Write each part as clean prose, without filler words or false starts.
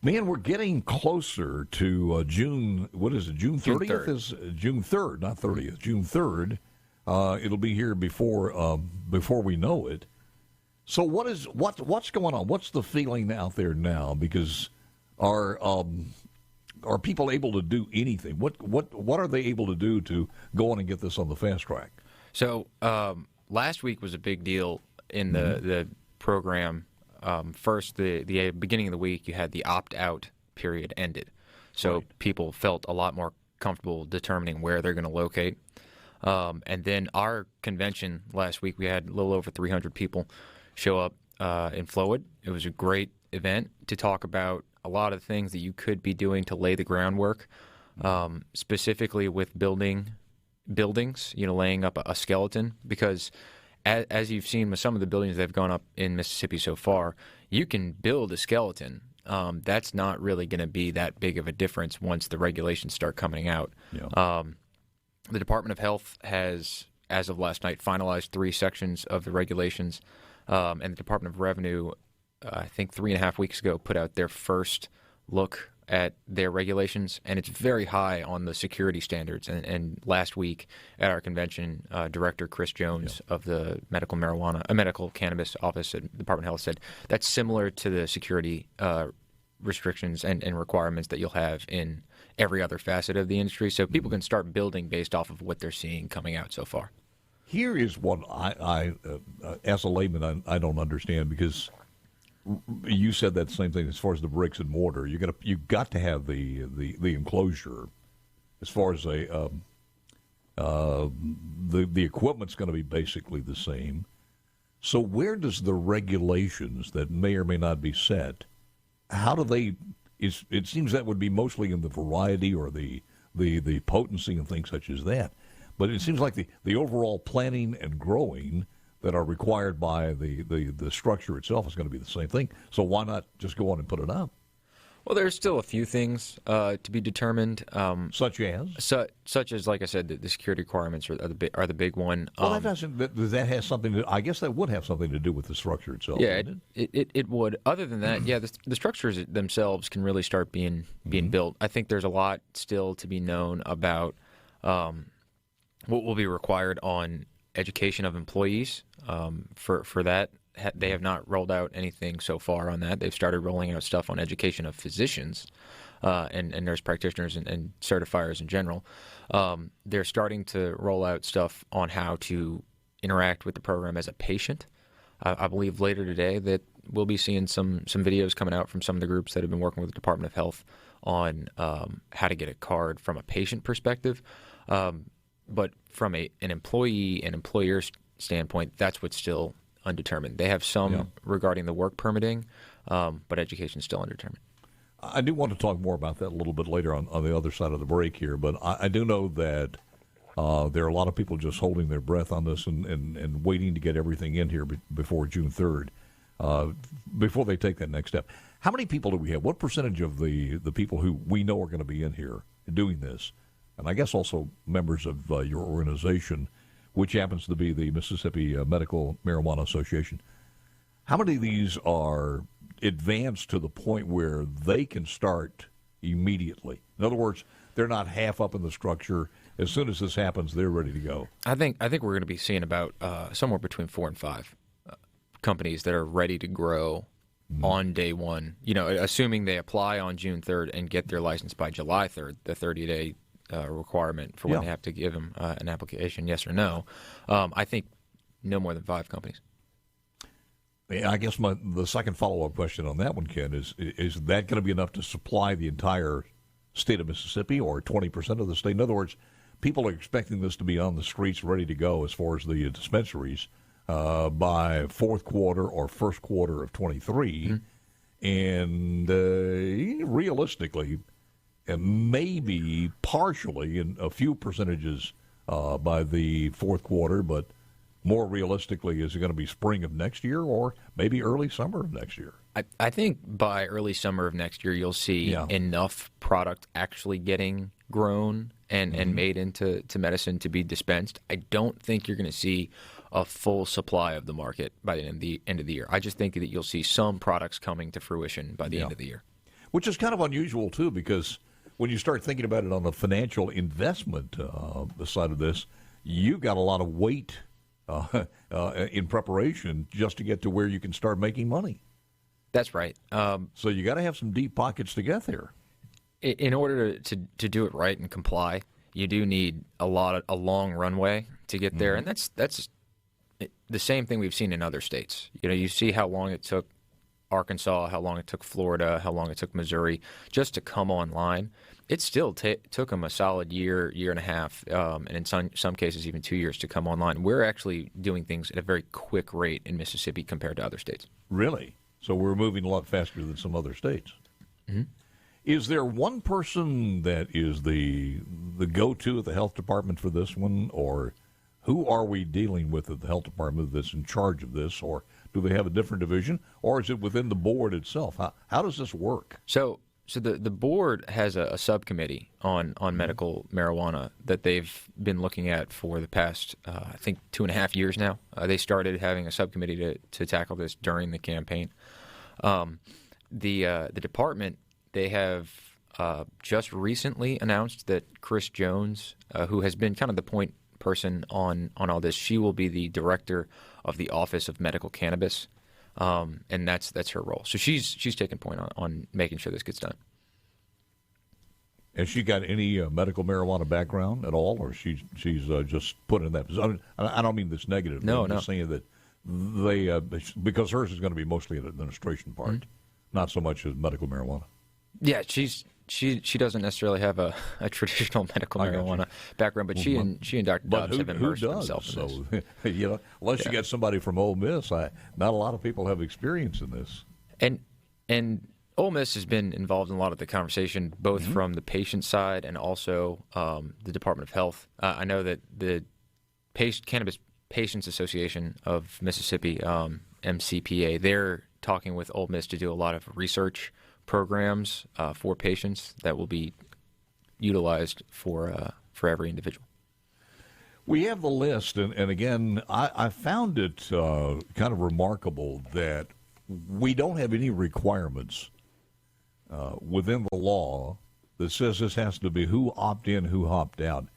Man, we're getting closer to June. What is it? June 30th is June 3rd, not 30th. June 3rd. It'll be here before we know it. So what's going on? What's the feeling out there now? Because are people able to do anything? What are they able to do to go on and get this on the fast track? So last week was a big deal in the program. First, the beginning of the week, you had the opt-out period ended. So people felt a lot more comfortable determining where they're going to locate. And then our convention last week, we had a little over 300 people show up in Flowood. It was a great event to talk about a lot of things that you could be doing to lay the groundwork, specifically with buildings, laying up a skeleton, because as you've seen with some of the buildings that have gone up in Mississippi so far, you can build a skeleton. That's not really going to be that big of a difference once the regulations start coming out. Yeah. The Department of Health has, as of last night, finalized 3 sections of the regulations, and the Department of Revenue, I think 3.5 weeks ago, put out their first look at their regulations, and it's very high on the security standards. And last week at our convention, Director Chris Jones of the medical cannabis office at the Department of Health said that's similar to the security restrictions and requirements that you'll have in every other facet of the industry. So people can start building based off of what they're seeing coming out so far. Here is what I as a layman, I don't understand, because you said that same thing as far as the bricks and mortar. You've got to have the enclosure. As far as the equipment's going to be basically the same. So where does the regulations that may or may not be set? How do they? It seems that would be mostly in the variety or the potency and things such as that. But it seems like the overall planning and growing that are required by the structure itself is going to be the same thing. So why not just go on and put it up? Well, there's still a few things to be determined. Such as, like I said, the security requirements are the big one. Well, that has something to. I guess that would have something to do with the structure itself. Yeah, it would. Other than that, the structures themselves can really start being built. I think there's a lot still to be known about what will be required on education of employees. For that, they have not rolled out anything so far on that. They've started rolling out stuff on education of physicians and nurse practitioners and certifiers in general. They're starting to roll out stuff on how to interact with the program as a patient. I believe later today that we'll be seeing some videos coming out from some of the groups that have been working with the Department of Health on how to get a card from a patient perspective. But from an employee and employer standpoint, that's what's still undetermined. They have some regarding the work permitting, but education is still undetermined. I do want to talk more about that a little bit later on the other side of the break here, but I do know that there are a lot of people just holding their breath on this and waiting to get everything in here before June 3rd, before they take that next step. How many people do we have? What percentage of the people who we know are going to be in here doing this? And I guess also members of your organization, which happens to be the Mississippi Medical Marijuana Association. How many of these are advanced to the point where they can start immediately? In other words, they're not half up in the structure. As soon as this happens, they're ready to go. I think we're going to be seeing about somewhere between 4 and 5 companies that are ready to grow on day one. Assuming they apply on June 3rd and get their license by July 3rd, the 30-day requirement for when they have to give them an application, yes or no. I think no more than 5 companies. I guess the second follow-up question on that one, Ken, is that going to be enough to supply the entire state of Mississippi or 20% of the state? In other words, people are expecting this to be on the streets ready to go as far as the dispensaries by fourth quarter or first quarter of 23. And realistically, maybe partially in a few percentages by the fourth quarter, but more realistically, is it going to be spring of next year or maybe early summer of next year? I think by early summer of next year, you'll see enough product actually getting grown and made into medicine to be dispensed. I don't think you're going to see a full supply of the market by the end of the year. I just think that you'll see some products coming to fruition by the end of the year. Which is kind of unusual, too, because when you start thinking about it on the financial investment side of this, you've got a lot of weight in preparation just to get to where you can start making money. That's right. So you got to have some deep pockets to get there. In order to do it right and comply, you do need a long runway to get there, and that's the same thing we've seen in other states. You see how long it took Arkansas, how long it took Florida, how long it took Missouri just to come online. It still took them a solid year and a half, and in some cases even 2 years to come online. We're actually doing things at a very quick rate in Mississippi compared to other states. Really? So we're moving a lot faster than some other states. Mm-hmm. Is there one person that is the go-to at the health department for this one, or who are we dealing with at the health department that's in charge of this, or do they have a different division, or is it within the board itself? How does this work? So the board has a subcommittee on medical marijuana that they've been looking at for the past, I think, 2.5 years now. They started having a subcommittee to tackle this during the campaign. The department, they have just recently announced that Chris Jones, who has been kind of the point person on all this, she will be the director of the Office of Medical Cannabis. And that's her role. So she's taking point on making sure this gets done. Has she got any medical marijuana background at all, or she's just put in that position? I don't mean this negatively. No, I'm just saying that they because hers is going to be mostly an administration part, not so much as medical marijuana. Yeah, she doesn't necessarily have a traditional medical marijuana background, but she and Dr. Dobbs have immersed themselves in this. So, unless you get somebody from Ole Miss, not a lot of people have experience in this. And Ole Miss has been involved in a lot of the conversation, both from the patient side and also the Department of Health. I know that the Cannabis Patients Association of Mississippi, MCPA, they're talking with Ole Miss to do a lot of research programs for patients that will be utilized for every individual. We have the list, and again, I found it kind of remarkable that we don't have any requirements within the law that says this has to be who opt in, who opt out,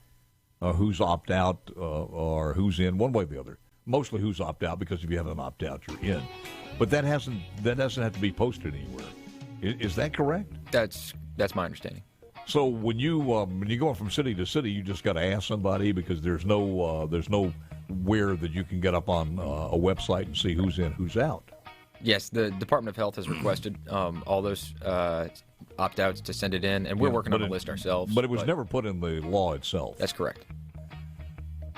who's opt out, or who's in, one way or the other. Mostly who's opt out, because if you have an opt out, you're in. But that doesn't have to be posted anywhere. Is that correct? That's my understanding. So when you go from city to city, you just got to ask somebody, because there's no where that you can get up on a website and see who's in, who's out. Yes, the Department of Health has requested all those opt-outs to send it in, and we're working on the list ourselves. But it was never put in the law itself. That's correct.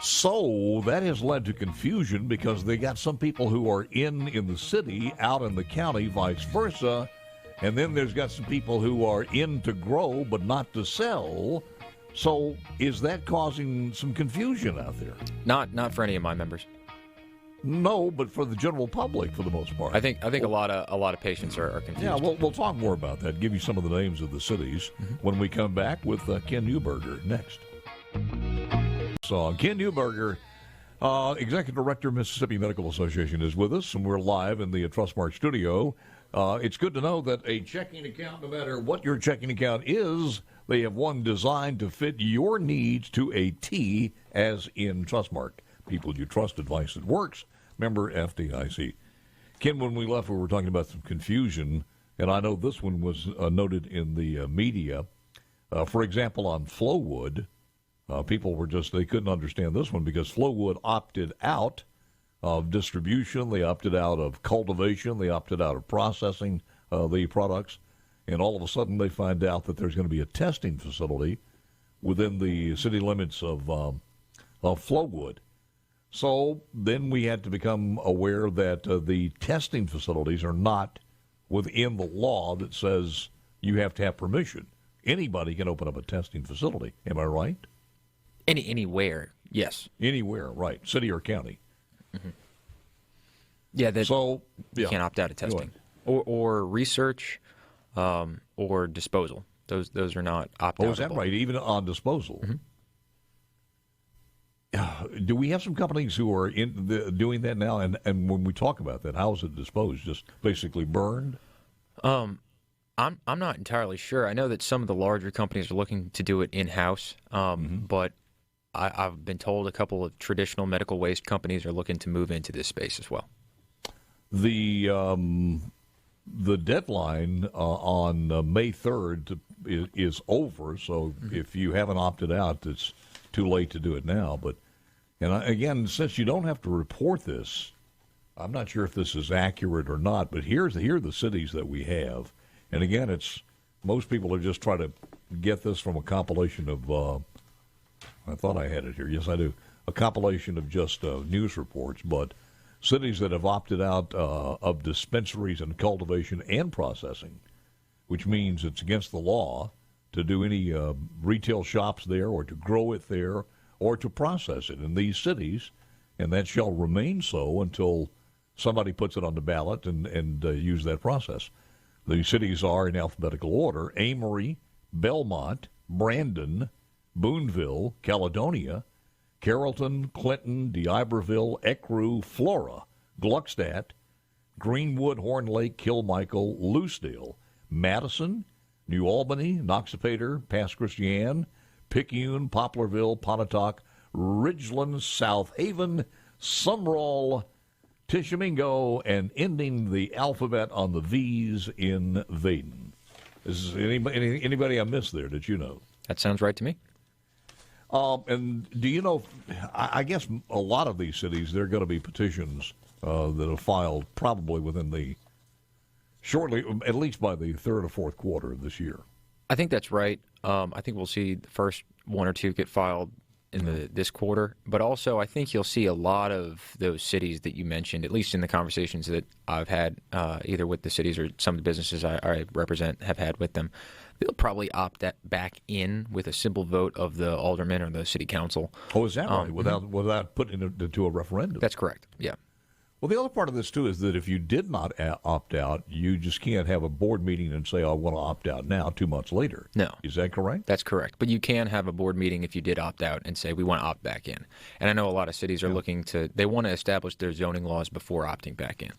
So that has led to confusion, because they got some people who are in the city, out in the county, vice versa. And then there's got some people who are in to grow but not to sell. So is that causing some confusion out there? Not for any of my members. No, but for the general public, for the most part. I think a lot of patients are confused. Yeah, we'll talk more about that. Give you some of the names of the cities when we come back with Ken Newburger next. So Ken Newburger, Executive Director of Mississippi Medical Association, is with us, and we're live in the Trustmark studio. It's good to know that a checking account, no matter what your checking account is, they have one designed to fit your needs to a T, as in Trustmark. People you trust, advice that works. Member FDIC. Ken, when we left, we were talking about some confusion, and I know this one was noted in the media. For example, on Flowwood, people were they couldn't understand this one, because Flowwood opted out of distribution, they opted out of cultivation, they opted out of processing the products, and all of a sudden they find out that there's going to be a testing facility within the city limits of Flowwood. So then we had to become aware that the testing facilities are not within the law that says you have to have permission. Anybody can open up a testing facility. Am I right? Anywhere, yes. Anywhere, right. City or county. Mm-hmm. Yeah, you can't opt out of testing. Or research or disposal. Those are not opt-outable. Oh, is that right? Even on disposal? Mm-hmm. Do we have some companies who are doing that now? And when we talk about that, how is it disposed? Just basically burned? I'm not entirely sure. I know that some of the larger companies are looking to do it in-house, but I've been told a couple of traditional medical waste companies are looking to move into this space as well. The deadline on May 3rd is over, so if you haven't opted out, it's too late to do it now. But again, since you don't have to report this, I'm not sure if this is accurate or not, but here are the cities that we have. And again, most people are just trying to get this from a compilation of, I thought I had it here. Yes, I do. A compilation of just news reports, but cities that have opted out of dispensaries and cultivation and processing, which means it's against the law to do any retail shops there or to grow it there or to process it in these cities, and that shall remain so until somebody puts it on the ballot and use that process. The cities are in alphabetical order: Amory, Belmont, Brandon, Boonville, Caledonia, Carrollton, Clinton, d'Iberville, Ecru, Flora, Gluckstadt, Greenwood, Horn Lake, Kilmichael, Loosedale, Madison, New Albany, Noxapater, Pass Christian, Picayune, Poplarville, Pontotoc, Ridgeland, South Haven, Sumrall, Tishomingo, and ending the alphabet on the V's in Vaden. Is anybody I missed there that you know? That sounds right to me. And do you know, I guess a lot of these cities, there are going to be petitions that are filed probably shortly, at least by the third or fourth quarter of this year. I think that's right. I think we'll see the first one or two get filed in this quarter, but also I think you'll see a lot of those cities that you mentioned, at least in the conversations that I've had either with the cities or some of the businesses I represent have had with them. They'll probably opt back in with a simple vote of the aldermen or the city council. Oh, is that right? Without putting it to a referendum? That's correct, yeah. Well, the other part of this, too, is that if you did not opt out, you just can't have a board meeting and say, I want to opt out now 2 months later. No. Is that correct? That's correct. But you can have a board meeting if you did opt out and say, we want to opt back in. And I know a lot of cities are they want to establish their zoning laws before opting back in.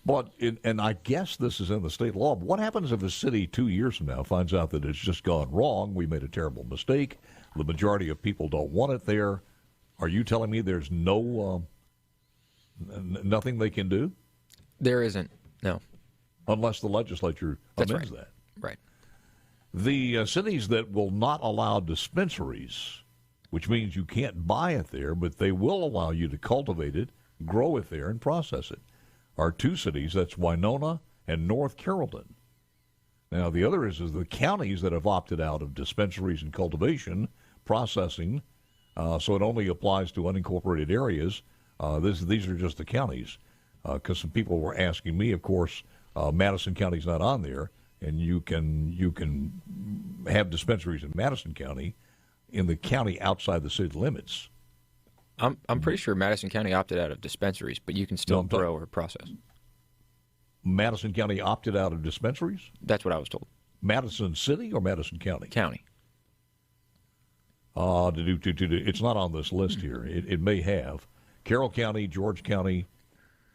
But, and I guess this is in the state law, but what happens if a city 2 years from now finds out that it's just gone wrong, we made a terrible mistake, the majority of people don't want it there? Are you telling me there's nothing they can do? There isn't, no. Unless the legislature amends that. Right. The cities that will not allow dispensaries, which means you can't buy it there, but they will allow you to cultivate it, grow it there, and process it, are two cities. That's Winona and North Carrollton. Now, the other is the counties that have opted out of dispensaries and cultivation, processing, so it only applies to unincorporated areas. These are just the counties, because some people were asking me. Of course, Madison County's not on there, and you can have dispensaries in Madison County, in the county outside the city limits. I'm pretty sure Madison County opted out of dispensaries, but you can still grow or process. Madison County opted out of dispensaries? That's what I was told. Madison City or Madison County? County. It's not on this list here. It may have. Carroll County, George County,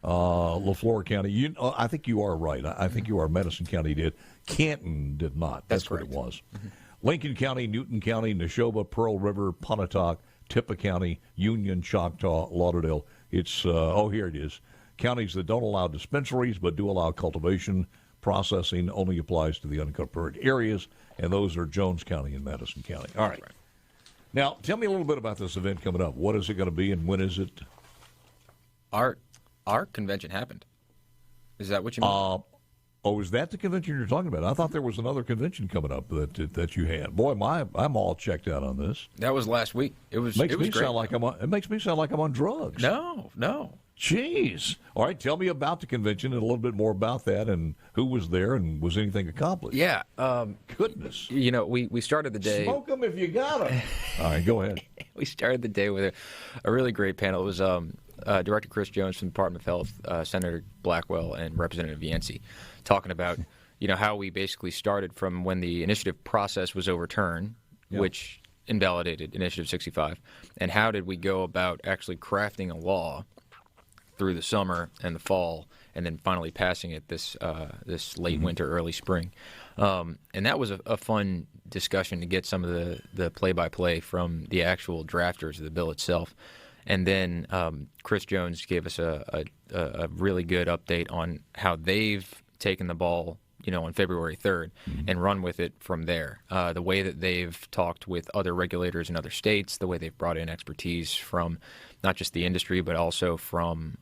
LaFleur County. I think you are right. I think you are. Madison County did. Canton did not. That's what it was. Mm-hmm. Lincoln County, Newton County, Neshoba, Pearl River, Pontotoc, Tippah County, Union, Choctaw, Lauderdale. It's, here it is. Counties that don't allow dispensaries but do allow cultivation. Processing only applies to the unincorporated areas, and those are Jones County and Madison County. All right. Now, tell me a little bit about this event coming up. What is it going to be, and when is it? Our convention happened. Is that what you mean? Is that the convention you're talking about? I thought there was another convention coming up that you had. Boy, I'm all checked out on this. That was last week. It was great. It makes me sound like I'm on drugs. No. Jeez. All right, tell me about the convention and a little bit more about that and who was there and was anything accomplished. Yeah. Goodness. We started the day. Smoke them if you got them. All right, go ahead. We started the day with a really great panel. It was Director Chris Jones from the Department of Health, Senator Blackwell, and Representative Yancey talking about how we basically started from when the initiative process was overturned, which invalidated Initiative 65, and how did we go about actually crafting a law through the summer and the fall and then finally passing it this late winter, early spring. And that was a fun discussion to get some of the play-by-play from the actual drafters of the bill itself. And then Chris Jones gave us a really good update on how they've taken the ball, on February 3rd and run with it from there. The way that they've talked with other regulators in other states, the way they've brought in expertise from not just the industry but also from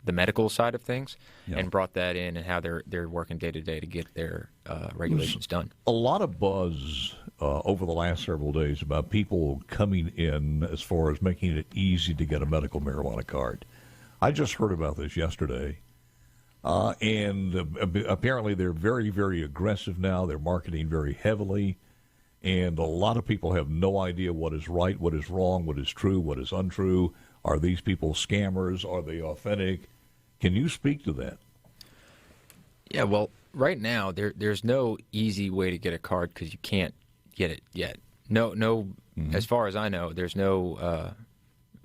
the medical side of things, and brought that in, and how they're working day to day to get their regulations done. A lot of buzz over the last several days about people coming in as far as making it easy to get a medical marijuana card. I just heard about this yesterday, and apparently they're very, very aggressive now. They're marketing very heavily, and a lot of people have no idea what is right, what is wrong, what is true, what is untrue. Are these people scammers? Are they authentic? Can you speak to that? Yeah, well, right now there's no easy way to get a card because you can't get it yet. No. As far as I know, there's no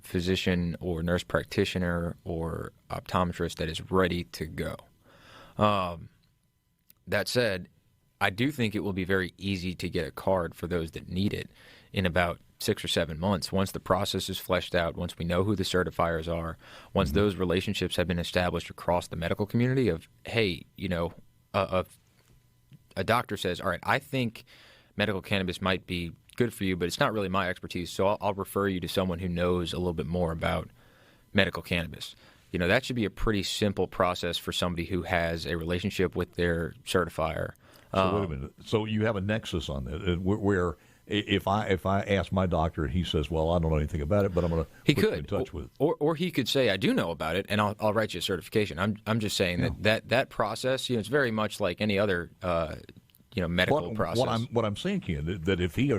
physician or nurse practitioner or optometrist that is ready to go. That said, I do think it will be very easy to get a card for those that need it in about 6 or 7 months. Once the process is fleshed out, once we know who the certifiers are, once those relationships have been established across the medical community of, hey, a doctor says, all right, I think medical cannabis might be good for you, but it's not really my expertise, so I'll refer you to someone who knows a little bit more about medical cannabis. That should be a pretty simple process for somebody who has a relationship with their certifier. So wait a minute. So you have a nexus on that, where if I ask my doctor and he says, well, I don't know anything about it, but I'm going to put you in touch with. Or he could say, I do know about it, and I'll write you a certification. I'm just saying that process, it's very much like any other medical process. What I'm saying, Ken, that if he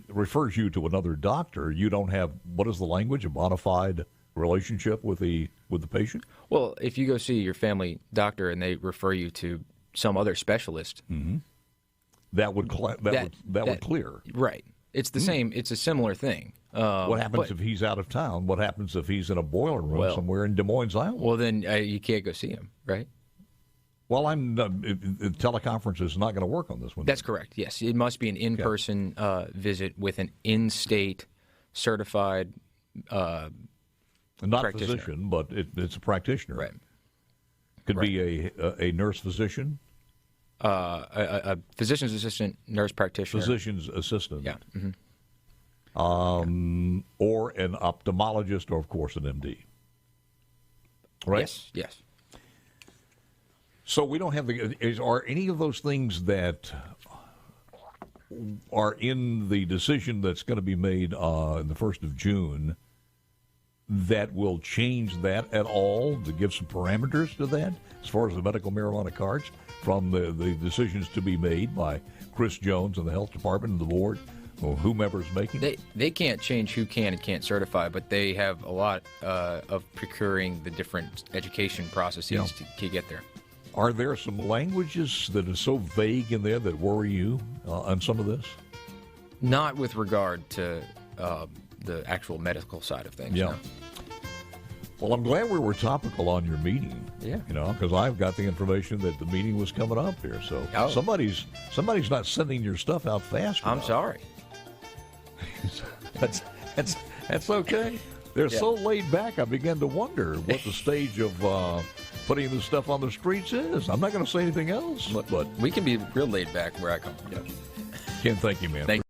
refers you to another doctor, you don't have, what is the language, a bona fide relationship with the patient? Well, if you go see your family doctor and they refer you to some other specialist, that would clear. Right. It's the same. It's a similar thing. What happens if he's out of town? What happens if he's in a boiler room somewhere in Des Moines, Iowa? Well, then you can't go see him, right? Well, teleconference is not going to work on this one. That's correct. Yes, it must be an in-person visit with an in-state certified not physician, but it's a practitioner. Right. Could be a nurse physician. A physician's assistant, nurse practitioner. Physician's assistant. Yeah. Or an ophthalmologist, or of course an MD. Right. Yes. So we don't have are any of those things that are in the decision that's going to be made in the 1st of June that will change that at all, to give some parameters to that as far as the medical marijuana cards from the decisions to be made by Chris Jones and the health department and the board or whomever's making it? They can't change who can and can't certify, but they have a lot of procuring the different education processes to get there. Are there some languages that are so vague in there that worry you on some of this? Not with regard to the actual medical side of things. Yeah. No. Well, I'm glad we were topical on your meeting. Yeah. Because I've got the information that the meeting was coming up here. So somebody's not sending your stuff out fast enough. I'm sorry. That's okay. They're so laid back, I begin to wonder what the stage of putting this stuff on the streets is. I'm not going to say anything else. But we can be real laid back where I come from. Ken, thank you, man. Thank